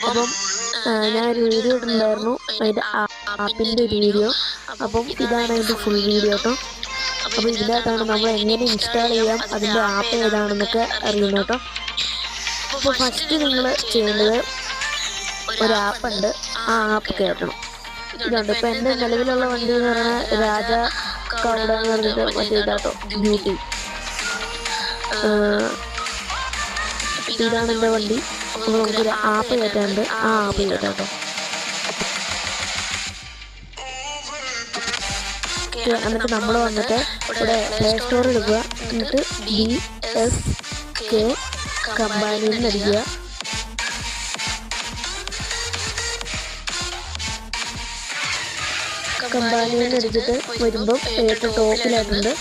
അപ്പം ഞാനൊരു വീഡിയോ ഇട്ടിട്ടുണ്ടായിരുന്നു, അതിൻ്റെ ആപ്പിൻ്റെ ഒരു വീഡിയോ. അപ്പം ഇതാണ് അതിൻ്റെ ഫുൾ വീഡിയോ കേട്ടോ. അപ്പോൾ ഇതിനകത്താണ് നമ്മൾ എങ്ങനെ ഇൻസ്റ്റാൾ ചെയ്യാം, അതിൻ്റെ ആപ്പ് ഏതാണെന്നൊക്കെ അറിയുന്നത് കേട്ടോ. അപ്പോൾ ഫസ്റ്റ് നിങ്ങൾ ചെയ്യേണ്ടത് ഒരു ആപ്പുണ്ട്, ആ ആപ്പ് കയറ്റണം. ഇതുണ്ട്. ഇപ്പം എൻ്റെ നിലവിലുള്ള വണ്ടി എന്ന് പറയുന്നത് രാജ കൗഡ എന്ന് പറഞ്ഞിട്ട് മറ്റേ ഇതാട്ടോ, ബ്യൂട്ടി. ഇതാണ് എൻ്റെ വണ്ടി. അപ്പോൾ നമുക്കൊരു ആപ്പ് കയറ്റാനുണ്ട്, ആ ആപ്പ് കയറ്റാം കേട്ടോ. എന്നിട്ട് നമ്മൾ വന്നിട്ട് ഇവിടെ പ്ലേ സ്റ്റോറിൽ എടുക്കുക. എന്നിട്ട് BSK കമ്പാനിയിൽ നിന്ന് അടിക്കുക. കമ്പാനിയിൽ നിന്ന് അടിച്ചിട്ട് വരുമ്പം ഏറ്റവും ടോപ്പിലായിട്ടുണ്ട്.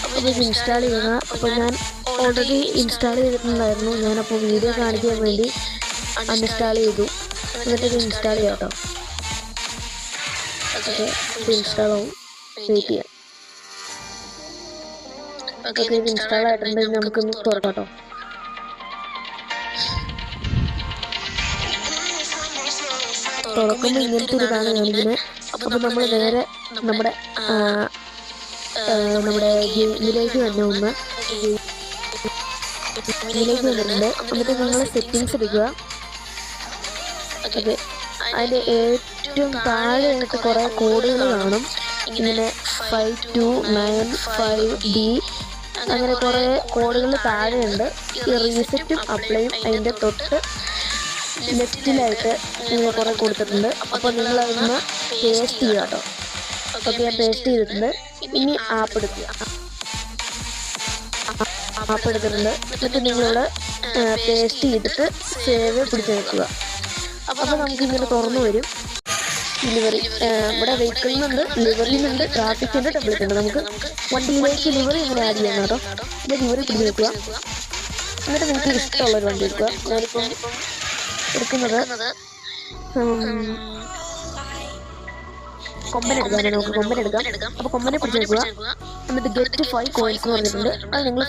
അപ്പോൾ ഇത് ഇൻസ്റ്റാൾ ചെയ്യുക. അപ്പോൾ ഞാൻ ഓൾറെഡി ഇൻസ്റ്റാൾ ചെയ്തിട്ടുണ്ടായിരുന്നു. ഞാനപ്പോൾ വീഡിയോ കാണിക്കാൻ വേണ്ടി അൺഇൻസ്റ്റാൾ ചെയ്തു. എന്നിട്ട് ഇത് ഇൻസ്റ്റാൾ ചെയ്യാം കേട്ടോ. ഓക്കെ, ഇത് ഇൻസ്റ്റാൾ ആവും. വെയിറ്റ് ചെയ്യാം. ഓക്കെ, ഇത് ഇൻസ്റ്റാൾ ആയിട്ടുണ്ടെങ്കിൽ നമുക്കൊന്ന് തുറക്കാം കേട്ടോ. തുറക്കുമ്പോൾ ഇങ്ങനത്തെ ഒരു ഇതാണ് കാണിക്കുന്നത്. അപ്പോൾ നമ്മൾ നേരെ നമ്മുടെ ഗെയിമിലേക്ക് തന്നെ ഇതിലേക്ക് വന്നിട്ടുണ്ട്. എന്നിട്ട് നിങ്ങൾ സെറ്റിങ്സ് എടുക്കുക. ഓക്കെ, അതിൻ്റെ ഏറ്റവും താഴെയായിട്ട് കുറേ കോഡുകൾ കാണും. ഇങ്ങനെ 5295D അങ്ങനെ കുറേ കോഡുകൾ താഴെയുണ്ട്. ഈ റീസെറ്റും അപ്ലൈയും അതിൻ്റെ തൊട്ട് ലെഫ്റ്റിലായിട്ട് ഇങ്ങനെ കുറേ കൊടുത്തിട്ടുണ്ട്. അപ്പോൾ നിങ്ങളതൊന്ന് പേസ്റ്റ് ചെയ്യുക കേട്ടോ. ഓക്കെ, ഞാൻ പേസ്റ്റ് ചെയ്തിട്ടുണ്ട്. ഇനി ആപ്പ് എടുക്കുക. ആപ്പ് എടുത്തിട്ടുണ്ട്. എന്നിട്ട് നിങ്ങളിവിടെ പേസ്റ്റ് ചെയ്തിട്ട് സേവ് പിടിച്ച് വെക്കുക. അപ്പോൾ നമുക്കിങ്ങനെ തുറന്നു വരും. ലിവറി ഇവിടെ വെഹിക്കിളിൽ നിന്നുണ്ട്, ലിവറിയിൽ നിന്നുണ്ട്, ട്രാഫിക്കിൻ്റെ ടെംപ്ലേറ്റ് ഉണ്ട്. നമുക്ക് വണ്ടിയിലേക്ക് ലിവറി ഇങ്ങനെ ആഡ് ചെയ്യണം കേട്ടോ. ഇത് ലിവറി പിടിച്ച് വെക്കുക. എന്നിട്ട് നിങ്ങൾക്ക് ഇഷ്ടമുള്ളൊരു വണ്ടി എടുക്കുക. ഞാനിപ്പം എടുക്കുന്നത് കൊമ്പനെ എടുക്കാം. നമുക്ക് കൊമ്പനെ എടുക്കാം. അപ്പോൾ കൊമ്പനെ പിടിച്ച് വെക്കുക. എന്നിട്ട് ഗെറ്റ് 5 കോയിൻസ് എന്ന് പറഞ്ഞിട്ടുണ്ട്. അത് നിങ്ങൾ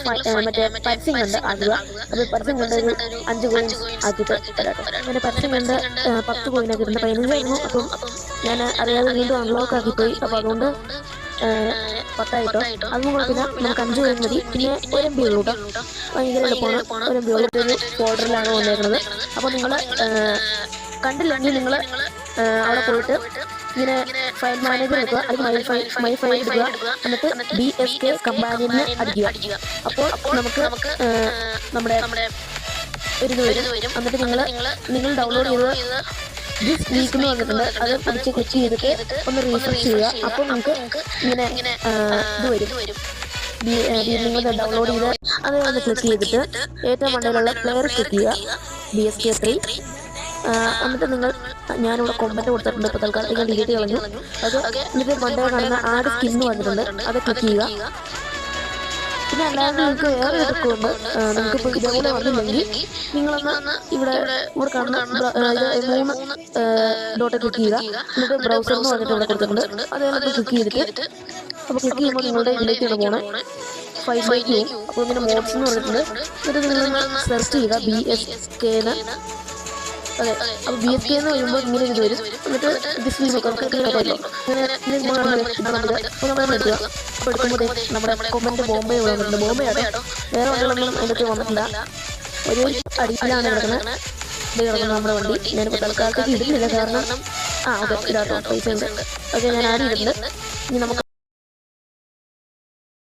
മറ്റേ പരസ്യം കണ്ട് ആക്കുക. അപ്പോൾ പരസ്യം കണ്ട് ഒരു 5 കോയിൻസ് ആക്കിയിട്ട് തരാട്ടോ. അങ്ങനെ പരസ്യം കണ്ട് 10 കോയിൻ ആക്കിയിട്ടുണ്ട്. 15 ആയിരുന്നു. അപ്പം ഞാൻ അറിയാതെ വീണ്ടും അൺലോക്ക് ആക്കിപ്പോയി. അപ്പോൾ അതുകൊണ്ട് 10 ആയിട്ടോ. അതൊന്നും കുഴപ്പമില്ല, നമുക്ക് 5 കോയിൻ മതി. പിന്നെ ഒരു MB ഉള്ളൂ കേട്ടോ. ഭയങ്കര എളുപ്പമാണ്. ഒരു MB ഉള്ളൂ. ഒരു ഫോൾഡറിലാണ് വന്നേക്കുന്നത്. അപ്പോൾ നിങ്ങൾ കണ്ടില്ലെങ്കിൽ നിങ്ങൾ അവിടെ പോയിട്ട് ഇങ്ങനെ ഫയൽ മാനേജർ എടുക്കുക. അതിൽ മൈ ഫയൽ എടുക്കുക. എന്നിട്ട് BSK കമ്പാനിയിൽ നിന്ന് അടിക്കുക. അപ്പോൾ നമുക്ക് നമ്മുടെ ഒരു ഇത് വരും. എന്നിട്ട് നിങ്ങൾ ഡൗൺലോഡ് ചെയ്ത് ദിസ് വീക്ക് എന്ന് പറഞ്ഞിട്ടുണ്ട്. അത് പിടിച്ച് ക്ലിക്ക് ചെയ്തിട്ട് ഒന്ന് റീഫ്രഷ് ചെയ്യുക. അപ്പോൾ നമുക്ക് ഇങ്ങനെ ഇത് വരും. നിങ്ങൾ ഡൗൺലോഡ് ചെയ്ത് അത് ഒന്ന് ക്ലിക്ക് ചെയ്തിട്ട് ഏറ്റവും മണ്ടയിലുള്ള പ്ലെയർ ക്ലിക്ക് ചെയ്യുക, BSK3. എന്നിട്ട് ഞാനിവിടെ കൊമ്പൻ്റെ കൊടുത്തിട്ടുണ്ട്. ഇപ്പോൾ തൽക്കാലത്തേക്ക് ഡിലീറ്റ് കളഞ്ഞു. അത് എന്നിട്ട് മണ്ടേ കാണുന്ന ആഡ് സ്കിന്ന് വന്നിട്ടുണ്ട്. അത് ക്ലിക്ക് ചെയ്യുക. പിന്നെ അല്ലാതെ നിങ്ങൾക്ക് വേറെ എടുക്കുന്നുണ്ട്. നിങ്ങൾക്കിപ്പോൾ ഇതേപോലെ വന്നില്ലെങ്കിൽ നിങ്ങളൊന്ന് ഇവിടെ കാണുന്ന 3 ഡോട്ട് ക്ലിക്ക് ചെയ്യുക. എന്നിട്ട് ബ്രൗസർ എന്ന് പറഞ്ഞിട്ട് ഇവിടെ കൊടുത്തിട്ടുണ്ട്. അതേപോലെ ക്ലിക്ക് ചെയ്തിട്ട് അപ്പോൾ ക്ലിക്ക് ചെയ്യുമ്പോൾ നിങ്ങളുടെ ഇതിലേക്കാണ് പോകണേ, ഫൈലിലേക്ക് പോകും. അപ്പോൾ ഇങ്ങനെ മോഡ്സ് എന്ന് പറഞ്ഞിട്ടുണ്ട്. എന്നിട്ട് നിങ്ങൾ സെർച്ച് ചെയ്യുക BSKന്ന്. അതെ, അപ്പോൾ BSK എന്ന് വരുമ്പോൾ ഇങ്ങനെ ഇത് വരും. എന്നിട്ട് ദിസ് വീക്ക് നമുക്ക് കിട്ടുമല്ലോ. ഇങ്ങനെ അപ്പോൾ നമ്മൾ എടുക്കുക. അപ്പോൾ എടുക്കുമ്പോൾ നമ്മുടെ കൊമ്പൻ്റെ ബോംബെ വന്നിട്ടുണ്ട്. ബോംബെ ആട്ടോ, വേറെ വണ്ടികളൊന്നും അതിൻ്റെ വന്നിട്ടില്ല. ഒരു അടിയിലാണ് കിടക്കുന്നത്. ഇത് കിടക്കുന്നത് നമ്മുടെ വണ്ടി. ഞാനിപ്പോൾ തൽക്കാലത്തേക്ക് ഇടുന്നില്ല, കാരണം ഓക്കെ ഇതാട്ടോ പൈസ ഉണ്ട്. ഓക്കെ, ഞാൻ ആഡ് ചെയ്തിട്ടുണ്ട്. ഇനി നമുക്ക്